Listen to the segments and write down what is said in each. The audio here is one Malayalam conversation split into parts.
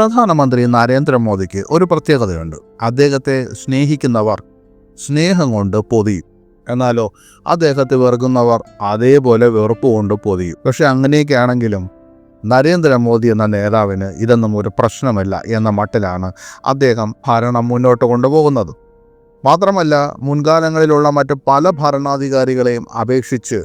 പ്രധാനമന്ത്രി നരേന്ദ്രമോദിക്ക് ഒരു പ്രത്യേകതയുണ്ട്. അദ്ദേഹത്തെ സ്നേഹിക്കുന്നവർ സ്നേഹം കൊണ്ട് പൊതിയും, എന്നാലോ അദ്ദേഹത്തെ വെറുക്കുന്നവർ അതേപോലെ വെറുപ്പ് കൊണ്ട് പൊതിയും. പക്ഷെ അങ്ങനെയൊക്കെ ആണെങ്കിലും നരേന്ദ്രമോദി എന്ന നേതാവിന് ഇതൊന്നും ഒരു പ്രശ്നമല്ല എന്ന മട്ടിലാണ് അദ്ദേഹം ഭരണം മുന്നോട്ട് കൊണ്ടുപോകുന്നത്. മാത്രമല്ല, മുൻകാലങ്ങളിലുള്ള മറ്റ് പല ഭരണാധികാരികളെയും അപേക്ഷിച്ച്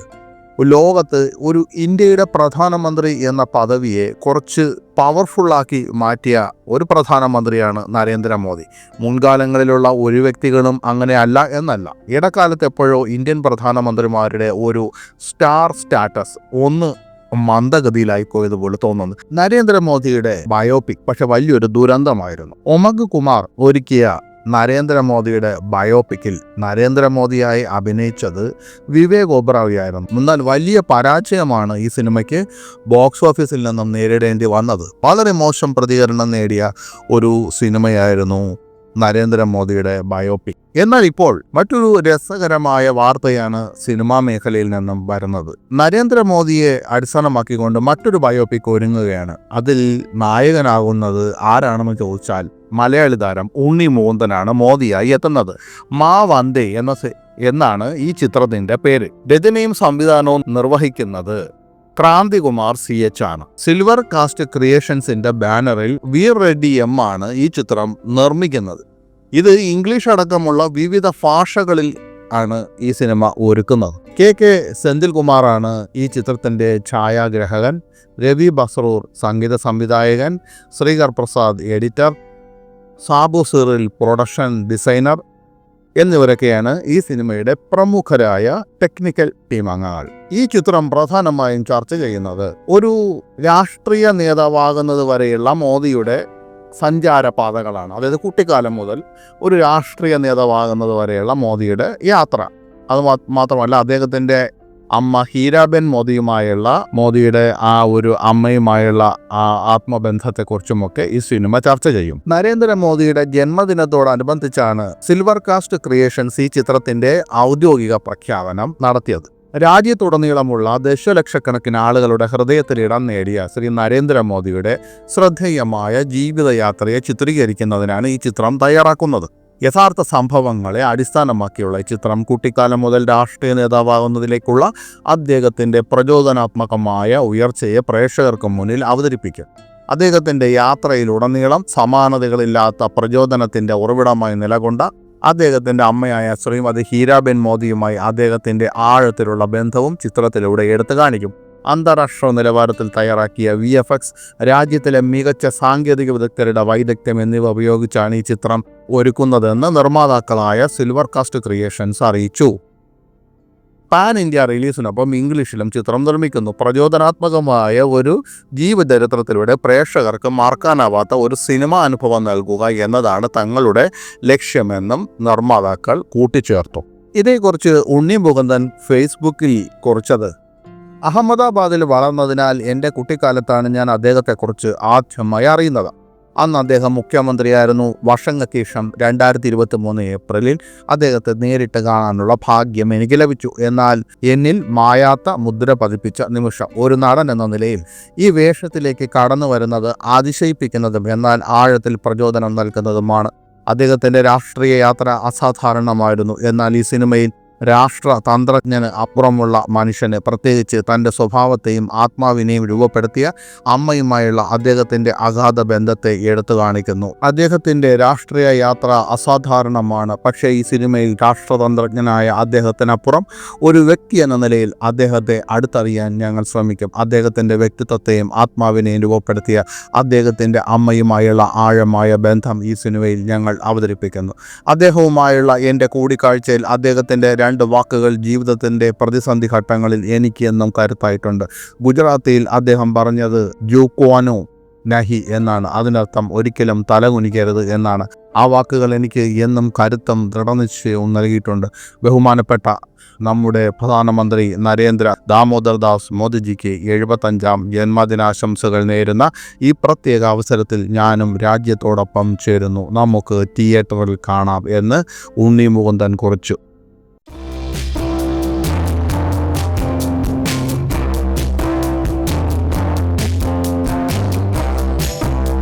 ലോകത്ത് ഒരു ഇന്ത്യയുടെ പ്രധാനമന്ത്രി എന്ന പദവിയെ കുറച്ച് പവർഫുള്ളാക്കി മാറ്റിയ ഒരു പ്രധാനമന്ത്രിയാണ് നരേന്ദ്രമോദി. മുൻകാലങ്ങളിലുള്ള ഒരു വ്യക്തികളും അങ്ങനെ അല്ല എന്നല്ല. ഇടക്കാലത്ത് എപ്പോഴോ ഇന്ത്യൻ പ്രധാനമന്ത്രിമാരുടെ ഒരു സ്റ്റാർ സ്റ്റാറ്റസ് ഒന്ന് മന്ദഗതിയിലായി പോയതുപോലെ തോന്നുന്നു. നരേന്ദ്രമോദിയുടെ ബയോപിക് പക്ഷെ വലിയൊരു ദുരന്തമായിരുന്നു. ഒമഗ് കുമാർ ഒരുക്കിയ നരേന്ദ്രമോദിയുടെ ബയോപിക്കിൽ നരേന്ദ്രമോദിയായി അഭിനയിച്ചത് വിവേക് ഒബ്റോയിയായിരുന്നു. എന്നാൽ വലിയ പരാജയമാണ് ഈ സിനിമയ്ക്ക് ബോക്സ് ഓഫീസിൽ നിന്നും നേരിടേണ്ടി വന്നത്. വളരെ മോശം പ്രതികരണം നേടിയ ഒരു സിനിമയായിരുന്നു നരേന്ദ്രമോദിയുടെ ബയോപിക്. എന്നാൽ ഇപ്പോൾ മറ്റൊരു രസകരമായ വാർത്തയാണ് സിനിമാ മേഖലയിൽ നിന്നും വരുന്നത്. നരേന്ദ്രമോദിയെ അടിസ്ഥാനമാക്കിക്കൊണ്ട് മറ്റൊരു ബയോപിക് ഒരുങ്ങുകയാണ്. അതിൽ നായകനാകുന്നത് ആരാണെന്ന് ചോദിച്ചാൽ മലയാളി താരം ഉണ്ണി മുകുന്ദനാണ് മോദിയായി എത്തുന്നത്. മാ വന്ദേ എന്നാണ് ഈ ചിത്രത്തിന്റെ പേര്. രചനയും സംവിധാനവും നിർവഹിക്കുന്നത് ക്രാന്തികുമാർ CH ആണ്. സിൽവർ കാസ്റ്റ് ക്രിയേഷൻസിന്റെ ബാനറിൽ വീർ റെഡ്ഡി M ആണ് ഈ ചിത്രം നിർമ്മിക്കുന്നത്. ഇത് ഇംഗ്ലീഷ് അടക്കമുള്ള വിവിധ ഭാഷകളിൽ ആണ് ഈ സിനിമ ഒരുക്കുന്നത്. KK സെന്തിൽകുമാറാണ് ഈ ചിത്രത്തിന്റെ ഛായാഗ്രഹകൻ, രവി ബസ്രൂർ സംഗീത സംവിധായകൻ, Srikar Prasad editor, Sabu Cyril production designer എന്നിവരൊക്കെയാണ് ഈ സിനിമയുടെ പ്രമുഖരായ ടെക്നിക്കൽ ടീം അംഗങ്ങൾ. ഈ ചിത്രം പ്രധാനമായും ചർച്ച ചെയ്യുന്നത് ഒരു രാഷ്ട്രീയ നേതാവാകുന്നത് വരെയുള്ള മോദിയുടെ സഞ്ചാരപാതകളാണ്. അതായത് കുട്ടിക്കാലം മുതൽ ഒരു രാഷ്ട്രീയ നേതാവാകുന്നത് വരെയുള്ള മോദിയുടെ യാത്ര. അത് മാത്രമല്ല, അദ്ദേഹത്തിൻ്റെ അമ്മ ഹീരാബെൻ മോദിയുമായുള്ള മോദിയുടെ ആ ഒരു അമ്മയുമായുള്ള ആ ആത്മബന്ധത്തെക്കുറിച്ചുമൊക്കെ ഈ സിനിമ ചർച്ച ചെയ്യും. നരേന്ദ്രമോദിയുടെ ജന്മദിനത്തോടനുബന്ധിച്ചാണ് സിൽവർ കാസ്റ്റ് ക്രിയേഷൻസ് ഈ ചിത്രത്തിന്റെ ഔദ്യോഗിക പ്രഖ്യാപനം നടത്തിയത്. രാജ്യത്തുടനീളമുള്ള ദശലക്ഷക്കണക്കിന് ആളുകളുടെ ഹൃദയത്തിലിടം നേടിയ ശ്രീ നരേന്ദ്രമോദിയുടെ ശ്രദ്ധേയമായ ജീവിതയാത്രയെ ചിത്രീകരിക്കുന്നതിനാണ് ഈ ചിത്രം തയ്യാറാക്കുന്നത്. യഥാർത്ഥ സംഭവങ്ങളെ അടിസ്ഥാനമാക്കിയുള്ള ഈ ചിത്രം കുട്ടിക്കാലം മുതൽ രാഷ്ട്രീയ നേതാവാകുന്നതിലേക്കുള്ള അദ്ദേഹത്തിൻ്റെ പ്രചോദനാത്മകമായ ഉയർച്ചയെ പ്രേക്ഷകർക്ക് മുന്നിൽ അവതരിപ്പിക്കും. അദ്ദേഹത്തിൻ്റെ യാത്രയിലുടനീളം സമാനതകളില്ലാത്ത പ്രചോദനത്തിൻ്റെ ഉറവിടമായി നിലകൊണ്ട അദ്ദേഹത്തിൻ്റെ അമ്മയായ ശ്രീമതി ഹീരാബെൻ മോദിയുമായി അദ്ദേഹത്തിൻ്റെ ആഴത്തിലുള്ള ബന്ധവും ചിത്രത്തിലൂടെ എടുത്തു കാണിക്കും. അന്താരാഷ്ട്ര നിലവാരത്തിൽ തയ്യാറാക്കിയ VFX, രാജ്യത്തിലെ മികച്ച സാങ്കേതിക വിദഗ്ധരുടെ വൈദഗ്ധ്യം എന്നിവ ഉപയോഗിച്ചാണ് ഈ ചിത്രം ഒരുക്കുന്നതെന്ന് നിർമ്മാതാക്കളായ സിൽവർ കാസ്റ്റ് ക്രിയേഷൻസ് അറിയിച്ചു. പാൻ ഇന്ത്യ റിലീസിനൊപ്പം ഇംഗ്ലീഷിലും ചിത്രം നിർമ്മിക്കുന്നു. പ്രചോദനാത്മകമായ ഒരു ജീവചരിത്രത്തിലൂടെ പ്രേക്ഷകർക്ക് മറക്കാനാവാത്ത ഒരു സിനിമാ അനുഭവം നൽകുക എന്നതാണ് തങ്ങളുടെ ലക്ഷ്യമെന്നും നിർമ്മാതാക്കൾ കൂട്ടിച്ചേർത്തു. ഇതേക്കുറിച്ച് ഉണ്ണി മുകുന്ദൻ ഫേസ്ബുക്കിൽ കുറിച്ചത്: അഹമ്മദാബാദിൽ വളർന്നതിനാൽ എൻ്റെ കുട്ടിക്കാലത്താണ് ഞാൻ അദ്ദേഹത്തെക്കുറിച്ച് ആദ്യമായി അറിയുന്നത്. അന്ന് അദ്ദേഹം മുഖ്യമന്ത്രിയായിരുന്നു. വർഷങ്ങൾക്ക് ശേഷം 2023 ഏപ്രിലിൽ അദ്ദേഹത്തെ നേരിട്ട് കാണാനുള്ള ഭാഗ്യം എനിക്ക് ലഭിച്ചു. എന്നാൽ എന്നിൽ മായാത്ത മുദ്ര പതിപ്പിച്ച നിമിഷം. ഒരു നടൻ എന്ന നിലയിൽ ഈ വേഷത്തിലേക്ക് കടന്നു വരുന്നത് അതിശയിപ്പിക്കുന്നതും എന്നാൽ ആഴത്തിൽ പ്രചോദനം നൽകുന്നതുമാണ്. അദ്ദേഹത്തിൻ്റെ രാഷ്ട്രീയ യാത്ര അസാധാരണമായിരുന്നു. എന്നാൽ ഈ സിനിമയിൽ രാഷ്ട്രതന്ത്രജ്ഞന് അപ്പുറമുള്ള മനുഷ്യന്, പ്രത്യേകിച്ച് തൻ്റെ സ്വഭാവത്തെയും ആത്മാവിനെയും രൂപപ്പെടുത്തിയ അമ്മയുമായുള്ള അദ്ദേഹത്തിൻ്റെ അഗാധ ബന്ധത്തെ എടുത്തു കാണിക്കുന്നു. അദ്ദേഹത്തിൻ്റെ രാഷ്ട്രീയ യാത്ര അസാധാരണമാണ്. പക്ഷേ ഈ സിനിമയിൽ രാഷ്ട്രതന്ത്രജ്ഞനായ അദ്ദേഹത്തിനപ്പുറം ഒരു വ്യക്തി എന്ന നിലയിൽ അദ്ദേഹത്തെ അടുത്തറിയാൻ ഞങ്ങൾ ശ്രമിക്കും. അദ്ദേഹത്തിൻ്റെ വ്യക്തിത്വത്തെയും ആത്മാവിനെയും രൂപപ്പെടുത്തിയ അദ്ദേഹത്തിൻ്റെ അമ്മയുമായുള്ള ആഴമായ ബന്ധം ഈ സിനിമയിൽ ഞങ്ങൾ അവതരിപ്പിക്കുന്നു. അദ്ദേഹവുമായുള്ള എൻ്റെ കൂടിക്കാഴ്ചയിൽ അദ്ദേഹത്തിൻ്റെ 2 വാക്കുകൾ ജീവിതത്തിൻ്റെ പ്രതിസന്ധി ഘട്ടങ്ങളിൽ എനിക്ക് എന്നും കരുത്തായിട്ടുണ്ട്. ഗുജറാത്തിയിൽ അദ്ദേഹം പറഞ്ഞത് ജൂക്വാനോ നഹി എന്നാണ്. അതിനർത്ഥം ഒരിക്കലും തലകുനിക്കരുത് എന്നാണ്. ആ വാക്കുകൾ എനിക്ക് എന്നും കരുത്തും ദൃഢനിശ്ചയവും നൽകിയിട്ടുണ്ട്. ബഹുമാനപ്പെട്ട നമ്മുടെ പ്രധാനമന്ത്രി നരേന്ദ്ര ദാമോദർ ദാസ് മോദിജിക്ക് 75ാം ജന്മദിനാശംസകൾ നേരുന്ന ഈ പ്രത്യേക അവസരത്തിൽ ഞാനും രാജ്യത്തോടൊപ്പം ചേരുന്നു. നമുക്ക് തിയേറ്ററിൽ കാണാം എന്ന് ഉണ്ണി മുകുന്ദൻ കുറിച്ചു.